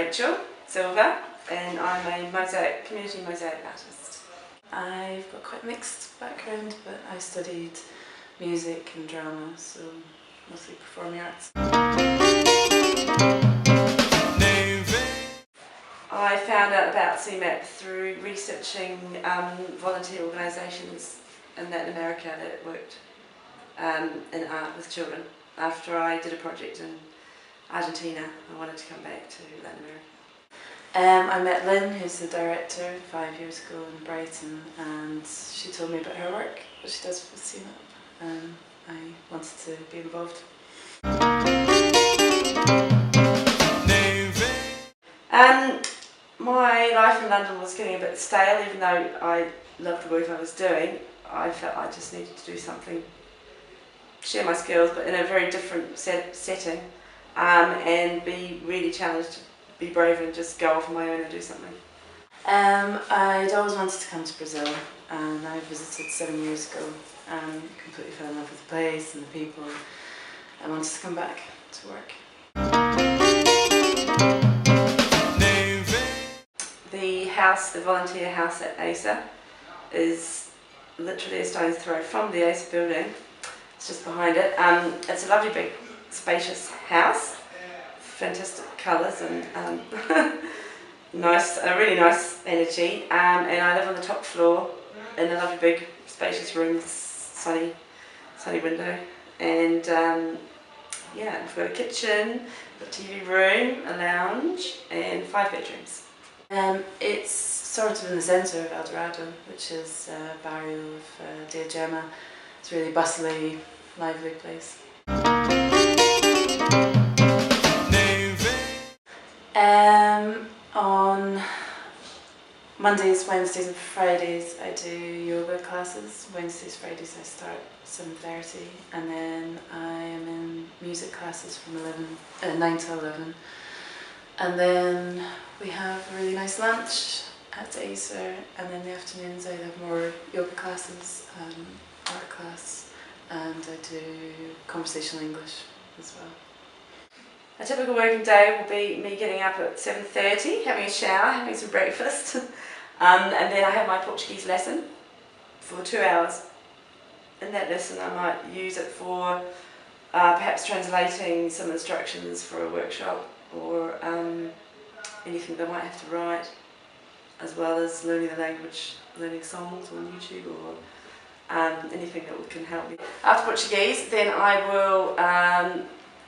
Rachel Silver, and I'm a community mosaic artist. I've got quite a mixed background, but I studied music and drama, so mostly performing arts. I found out about CMAP through researching volunteer organisations in Latin America that worked in art with children. After I did a project in Argentina, I wanted to come back to Latin America. I met Lynn, who's the director, 5 years ago in Brighton, and she told me about her work, what she does with CMAP, and I wanted to be involved. My life in London was getting a bit stale. Even though I loved the work I was doing, I felt I just needed to do something, share my skills, but in a very different setting, and be really challenged, be brave and just go off on my own and do something. I'd always wanted to come to Brazil, and I visited 7 years ago and completely fell in love with the place and the people. I wanted to come back to work. The volunteer house at ASA is literally a stone's throw from the ASA building. It's just behind it. It's a lovely big spacious house, fantastic colours and a really nice energy, and I live on the top floor in a lovely big spacious room with sunny window, and yeah, we've got a kitchen, a TV room, a lounge and 5 bedrooms. It's sort of in the centre of El Dorado, which is a barrio of Diadema. It's a really bustly, lively place. On Mondays, Wednesdays and Fridays I do yoga classes. Wednesdays, Fridays I start at 7:30, and then I am in music classes from 9 to 11. And then we have a really nice lunch at ASA, and then in the afternoons I have more yoga classes, art class, and I do conversational English as well. A typical working day will be me getting up at 7:30, having a shower, having some breakfast, and then I have my Portuguese lesson for 2 hours. In that lesson I might use it for perhaps translating some instructions for a workshop, or anything that I might have to write, as well as learning the language, learning songs on YouTube, or anything that can help me. After Portuguese, then I will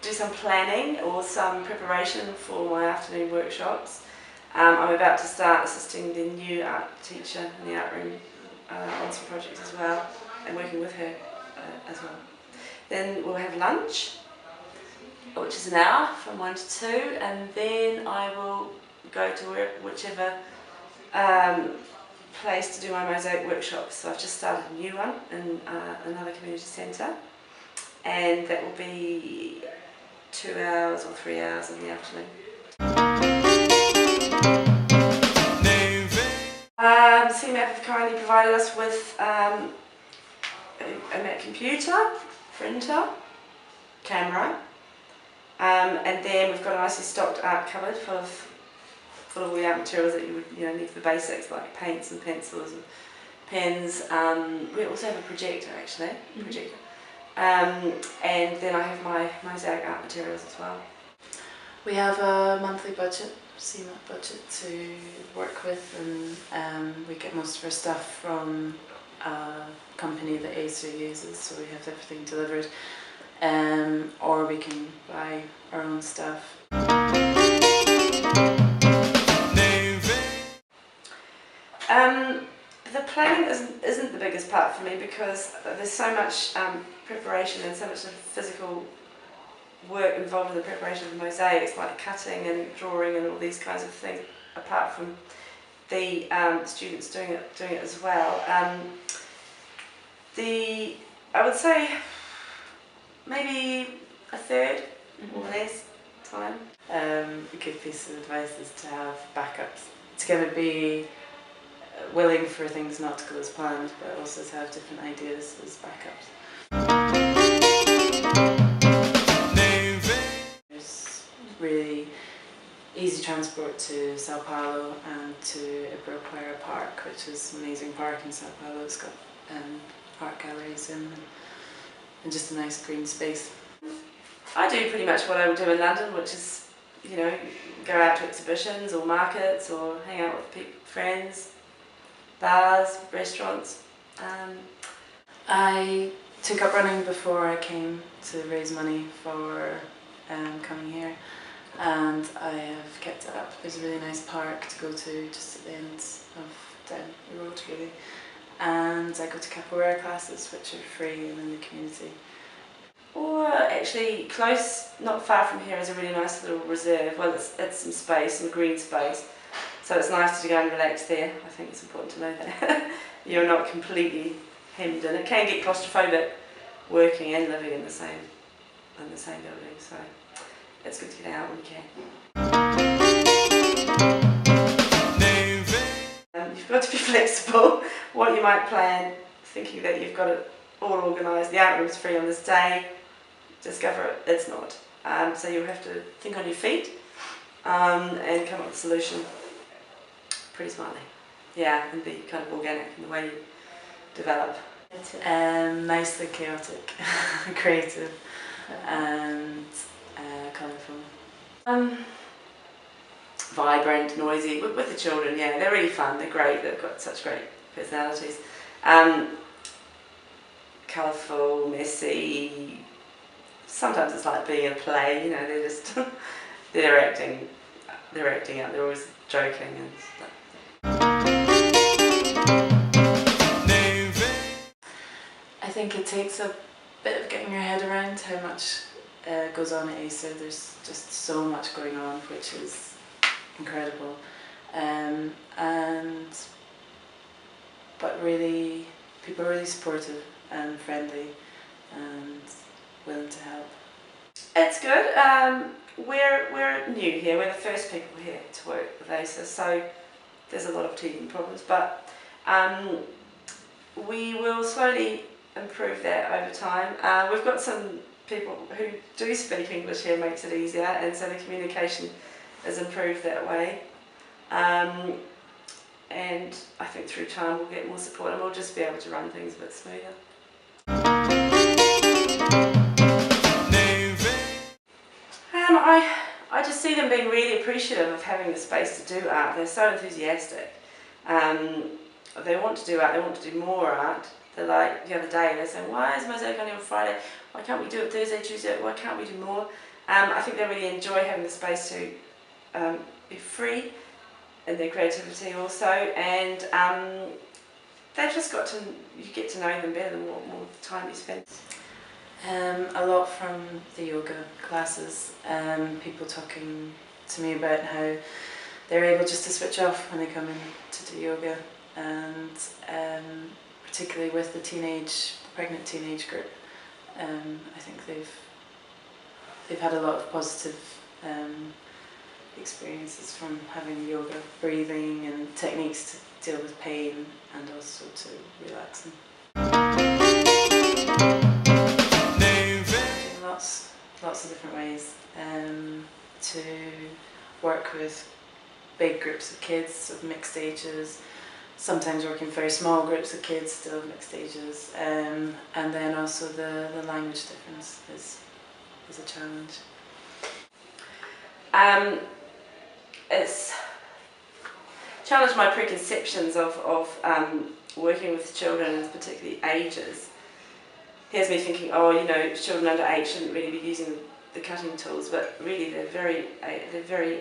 do some planning or some preparation for my afternoon workshops. I'm about to start assisting the new art teacher in the art room on some projects as well, and working with her as well. Then we'll have lunch, which is an hour from 1 to 2, and then I will go to whichever place to do my mosaic workshops. So I've just started a new one in another community centre, and that will be 2 hours or 3 hours in the afternoon. CMAP have kindly provided us with a Mac computer, printer, camera, and then we've got a nicely stocked art cupboard full of all the art materials that you would need for the basics, like paints and pencils and pens. We also have a projector actually, and then I have my mosaic art materials as well. We have a monthly budget, CMAP budget, to work with, and we get most of our stuff from a company that ASA uses, so we have everything delivered, or we can buy our own stuff. The planning isn't the biggest part for me, because there's so much preparation and so much sort of physical work involved in the preparation of the mosaics, like cutting and drawing and all these kinds of things, apart from the students doing it as well. I would say maybe a third or less time. A good piece of advice is to have backups. It's going to be willing for things not to go as planned, but also to have different ideas as backups. There's really easy transport to Sao Paulo and to Ibirapuera Park, which is an amazing park in Sao Paulo. It's got art galleries and just a nice green space. I do pretty much what I would do in London, which is, you know, go out to exhibitions or markets or hang out with friends, bars, restaurants. I took up running before I came to raise money for coming here, and I have kept it up. There's a really nice park to go to just at the end of down the road really, and I go to capoeira classes which are free and in the community. Or actually close, not far from here, is a really nice little reserve. Well, it's some space, some green space, so it's nice to go and relax there. I think it's important to know that you're not completely hemmed in. It can get claustrophobic working and living in the same building, so it's good to get out when you can. You've got to be flexible. What you might plan, thinking that you've got it all organised, the art room's free on this day, discover it's not. So you'll have to think on your feet and come up with a solution pretty smartly. Yeah, and be kind of organic in the way you develop. Nicely chaotic, creative and colourful. Vibrant, noisy, with the children, yeah, they're really fun, they're great, they've got such great personalities. Colourful, messy, sometimes it's like being in a play, you know, they're just, they're acting out, they're always joking and stuff. I think it takes a bit of getting your head around how much goes on at Acer. There's just so much going on, which is incredible, but really, people are really supportive and friendly and willing to help. It's good. We're new here. We're the first people here to work with Acer, so there's a lot of teething problems, but we will slowly improve that over time. We've got some people who do speak English here, makes it easier, and so the communication is improved that way. And I think through time we'll get more support and we'll just be able to run things a bit smoother. I just see them being really appreciative of having the space to do art. They're so enthusiastic. They want to do art, they want to do more art. They're like, the other day, they're saying, why is Mosaic only on Friday? Why can't we do it Thursday, Tuesday? Why can't we do more? I think they really enjoy having the space to be free in their creativity also, and they've just got to, you get to know them better the more time you spend. A lot from the yoga classes, people talking to me about how they're able just to switch off when they come in to do yoga, and particularly with the pregnant teenage group, I think they've had a lot of positive experiences from having yoga, breathing and techniques to deal with pain and also to relax them. Lots of different ways to work with big groups of kids of mixed ages, sometimes working with very small groups of kids still of mixed ages, and then also the language difference is a challenge. It's challenged my preconceptions of working with children, and particularly ages. Here's me thinking, oh, you know, children under 8 shouldn't really be using the cutting tools, but really they're very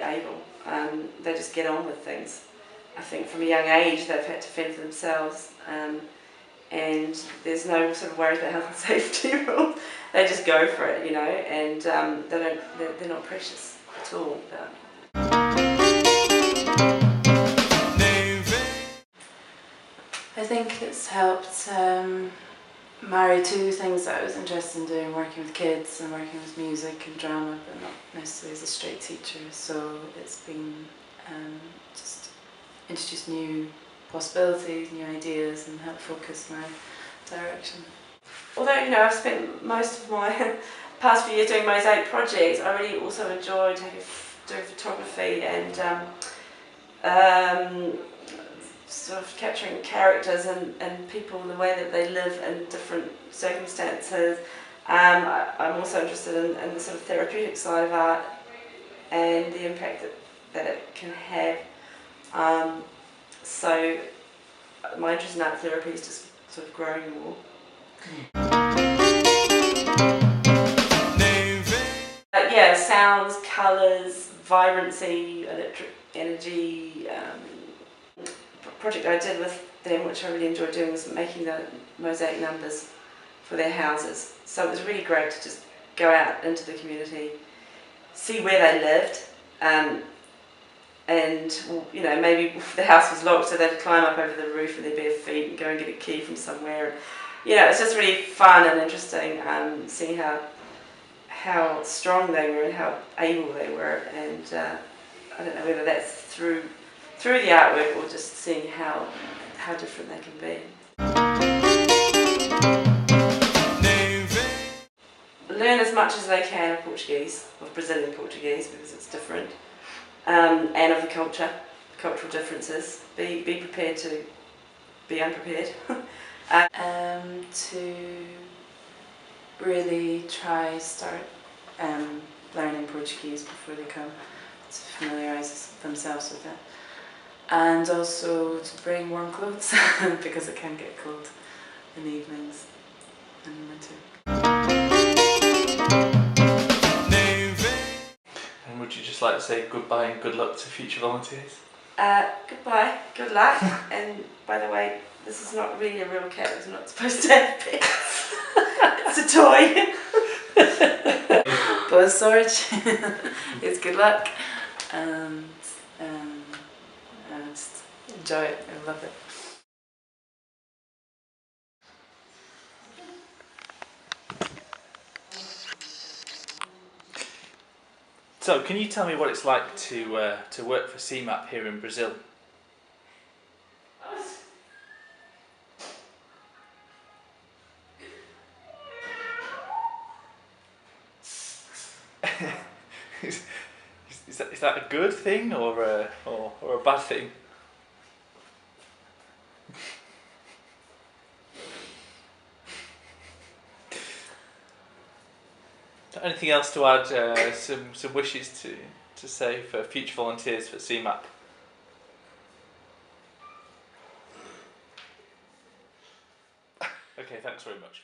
able. They just get on with things. I think from a young age they've had to fend for themselves, and there's no sort of worries about health and safety rules. They just go for it, you know, and they're not precious at all. I think it's helped marry two things that I was interested in doing, working with kids and working with music and drama, but not necessarily as a straight teacher. So it's been just introduced new possibilities, new ideas, and helped focus my direction. Although, you know, I've spent most of my past few years doing Mosaic projects, I really also enjoy taking doing photography and sort of capturing characters and people, the way that they live in different circumstances. I'm also interested in the sort of therapeutic side of art and the impact that it can have. So my interest in art therapy is just sort of growing more. Yeah, sounds, colours, vibrancy, electric energy. Project I did with them, which I really enjoyed doing, was making the mosaic numbers for their houses. So it was really great to just go out into the community, see where they lived, and you know, maybe the house was locked, so they'd climb up over the roof with their bare feet and go and get a key from somewhere. You know, it's just really fun and interesting seeing how strong they were and how able they were, and I don't know whether that's through the artwork or just seeing how different they can be. Learn as much as they can of Portuguese, of Brazilian Portuguese, because it's different, and of the cultural differences. Be prepared to be unprepared. To really start learning Portuguese before they come, to familiarise themselves with it. And also to bring warm clothes because it can get cold in the evenings in winter. And would you just like to say goodbye and good luck to future volunteers? Goodbye, good luck, and by the way, this is not really a real cat, it's not supposed to have pets. It's a toy. Boa sorte, it's good luck, and just enjoy it, I love it. So, can you tell me what it's like to work for CMAP here in Brazil? Is that a good thing or a bad thing? Anything else to add? Some wishes to say for future volunteers for CMAP? Okay, thanks very much.